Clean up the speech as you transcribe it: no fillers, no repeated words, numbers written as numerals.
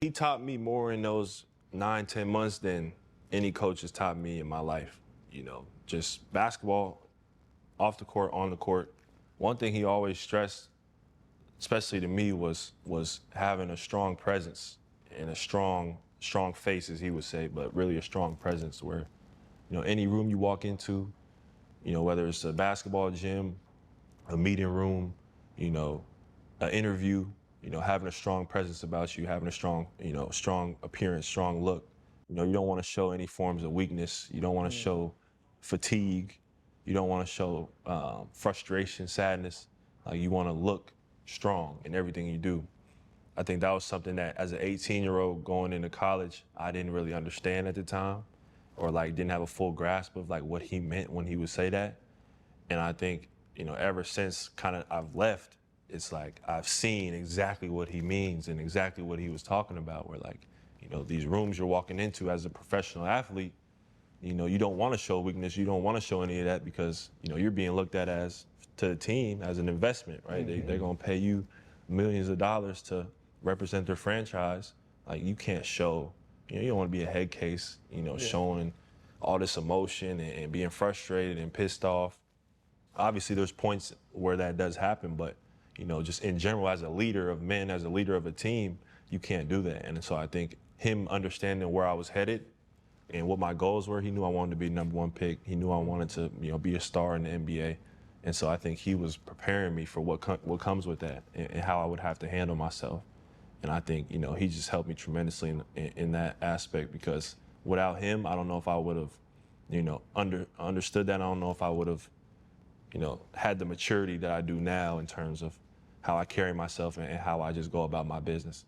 He taught me more in those 9, 10 months than any coach has taught me in my life. You know, just basketball, off the court, on the court. One thing he always stressed, especially to me, was having a strong presence and a strong face, as he would say, but really a strong presence where, you know, any room you walk into, you know, whether it's a basketball gym, a meeting room, you know, an interview, you know, having a strong presence about you, having a strong, you know, strong appearance, strong look. You know, you don't want to show any forms of weakness. You don't want to show fatigue. You don't want to show frustration, sadness. Like you want to look strong in everything you do. I think that was something that as an 18-year-old going into college, I didn't really understand at the time, or like didn't have a full grasp of like what he meant when he would say that. And I think, you know, ever since kind of I've left, it's like I've seen exactly what he means and exactly what he was talking about, where like, you know, these rooms you're walking into as a professional athlete, you know, you don't want to show weakness. You don't want to show any of that because, you know, you're being looked at as, to the team, as an investment, right? They're going to pay you millions of dollars to represent their franchise. Like you can't show, you know, you don't want to be a head case, you know, showing all this emotion and being frustrated and pissed off. Obviously there's points where that does happen, but you know, just in general, as a leader of men, as a leader of a team, you can't do that. And so I think him understanding where I was headed and what my goals were, he knew I wanted to be #1 pick. He knew I wanted to, you know, be a star in the NBA. And so I think he was preparing me for what comes with that and how I would have to handle myself. And I think, you know, he just helped me tremendously in that aspect because without him, I don't know if I would have, you know, understood that. I don't know if I would have, you know, had the maturity that I do now in terms of how I carry myself and how I just go about my business.